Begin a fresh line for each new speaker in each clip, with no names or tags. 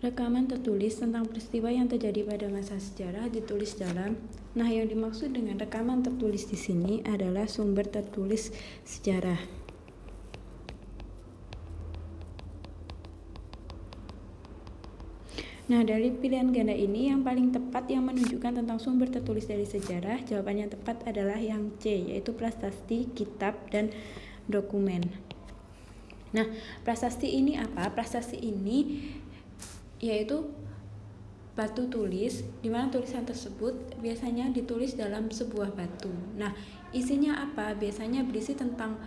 Rekaman tertulis tentang peristiwa yang terjadi pada masa sejarah ditulis dalam. Nah, yang dimaksud dengan rekaman tertulis di sini adalah sumber tertulis sejarah. Nah, dari pilihan ganda ini yang paling tepat yang menunjukkan tentang sumber tertulis dari sejarah, jawaban yang tepat adalah yang C, yaitu prasasti, kitab, dan dokumen. Nah, prasasti ini apa? Prasasti ini yaitu batu tulis, di mana tulisan tersebut biasanya ditulis dalam sebuah batu. Nah, isinya apa? Biasanya berisi tentang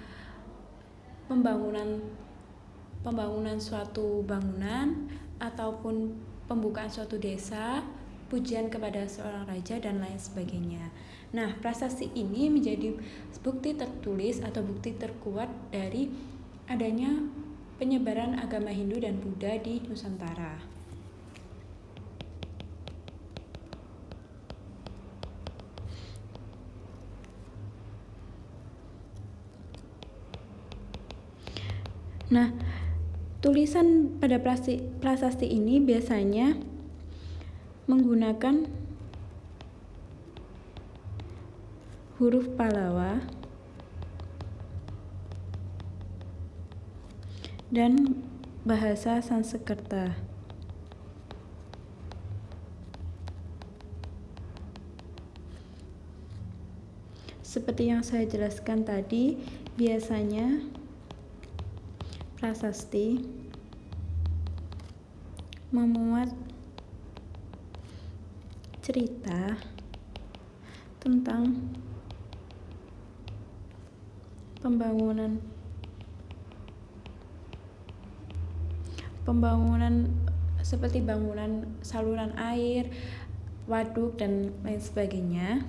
pembangunan suatu bangunan ataupun pembukaan suatu desa, pujian kepada seorang raja, dan lain sebagainya. Nah, prasasti ini menjadi bukti tertulis atau bukti terkuat dari adanya penyebaran agama Hindu dan Buddha di Nusantara. Nah, tulisan pada prasasti ini biasanya menggunakan huruf Pallawa dan bahasa Sanskerta. Seperti yang saya jelaskan tadi, biasanya prasasti memuat cerita tentang pembangunan seperti bangunan saluran air, waduk, dan lain sebagainya.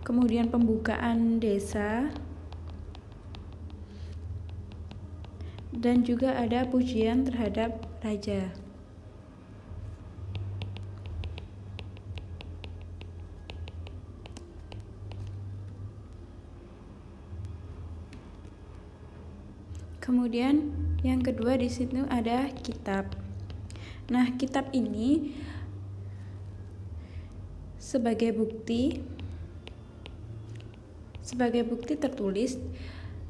Kemudian pembukaan desa, dan juga ada pujian terhadap raja. Kemudian yang kedua di situ ada kitab. Nah, kitab ini sebagai bukti tertulis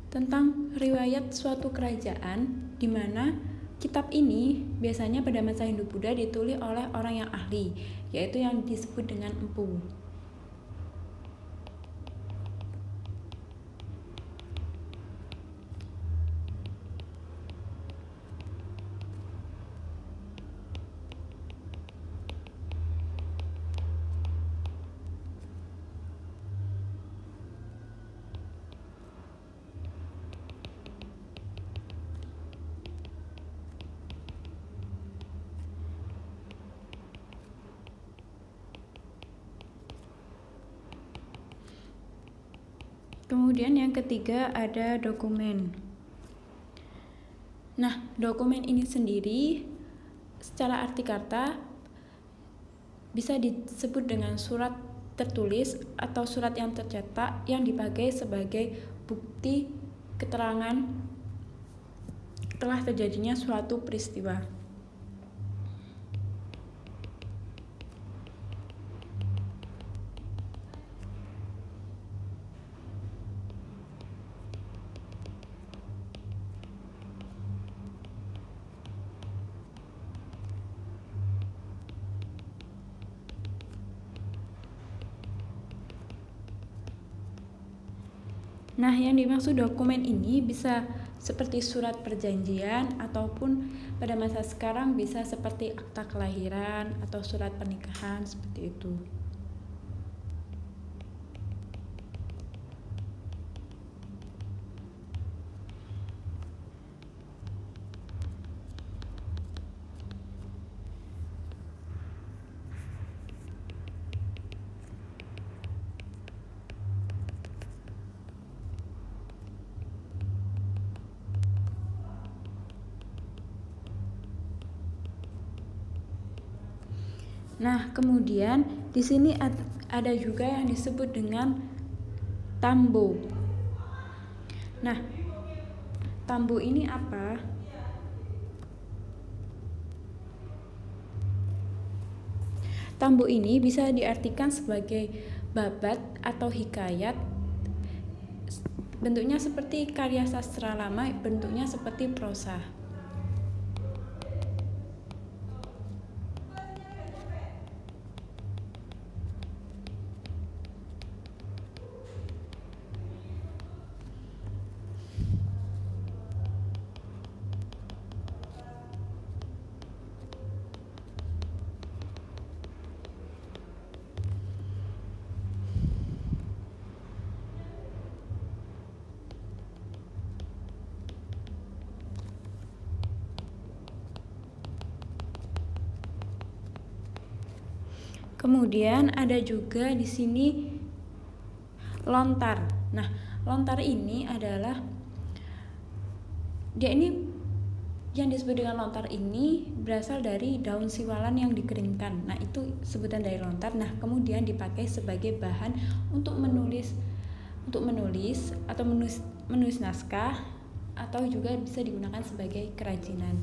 tentang riwayat suatu kerajaan, di mana kitab ini biasanya pada masa Hindu Buddha ditulis oleh orang yang ahli, yaitu yang disebut dengan empu. Kemudian yang ketiga ada dokumen. Nah, dokumen ini sendiri secara arti kata bisa disebut dengan surat tertulis atau surat yang tercetak yang dipakai sebagai bukti keterangan telah terjadinya suatu peristiwa. Nah, yang dimaksud dokumen ini bisa seperti surat perjanjian ataupun pada masa sekarang bisa seperti akta kelahiran atau surat pernikahan, seperti itu. Nah, kemudian di sini ada juga yang disebut dengan tambo. Nah, Tambo ini apa? Tambo ini bisa diartikan sebagai babat atau hikayat. Bentuknya seperti karya sastra lama, bentuknya seperti prosa. Kemudian ada juga di sini lontar. Nah, lontar ini adalah yang disebut dengan lontar ini berasal dari daun siwalan yang dikeringkan. Nah, itu sebutan dari lontar. Nah, kemudian dipakai sebagai bahan untuk menulis atau menulis naskah, atau juga bisa digunakan sebagai kerajinan.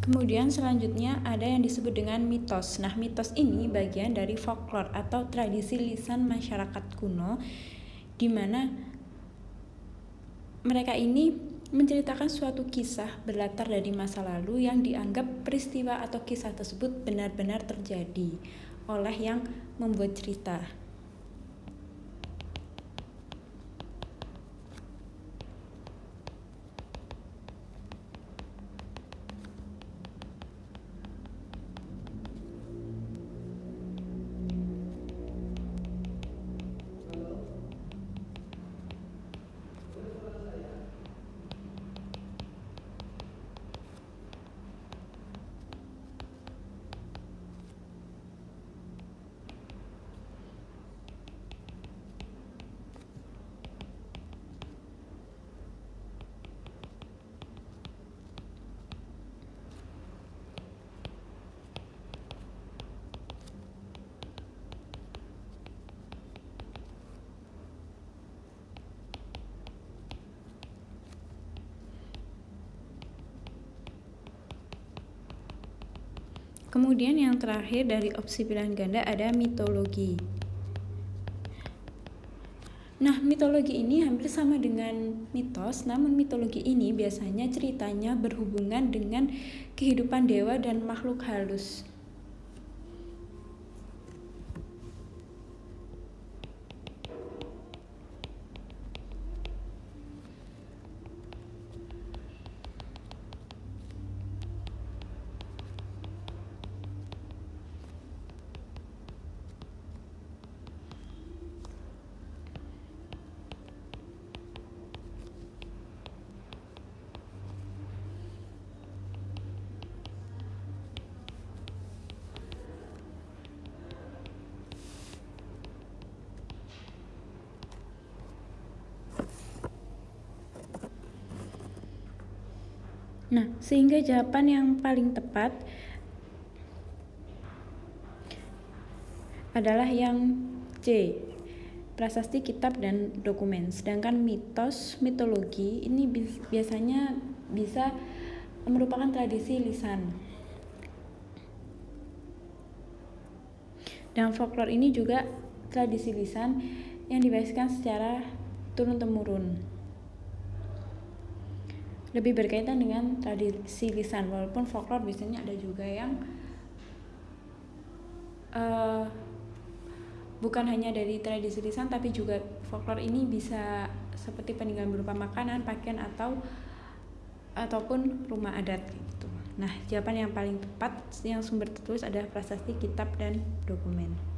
Kemudian selanjutnya ada yang disebut dengan mitos. Nah, mitos ini bagian dari folklore atau tradisi lisan masyarakat kuno, di mana mereka ini menceritakan suatu kisah berlatar dari masa lalu yang dianggap peristiwa atau kisah tersebut benar-benar terjadi oleh yang membuat cerita. Kemudian yang terakhir dari opsi pilihan ganda ada mitologi. Nah, mitologi ini hampir sama dengan mitos, namun mitologi ini biasanya ceritanya berhubungan dengan kehidupan dewa dan makhluk halus. Nah, sehingga jawaban yang paling tepat adalah yang C, prasasti, kitab, dan dokumen. Sedangkan mitos, mitologi ini biasanya bisa merupakan tradisi lisan. Dan folklore ini juga tradisi lisan yang diwariskan secara turun-temurun. Lebih berkaitan dengan tradisi lisan, walaupun folklore biasanya ada juga yang bukan hanya dari tradisi lisan, tapi juga folklore ini bisa seperti peninggalan berupa makanan, pakaian, ataupun rumah adat gitu. Nah, jawaban yang paling tepat yang sumber tertulis adalah prasasti, kitab, dan dokumen.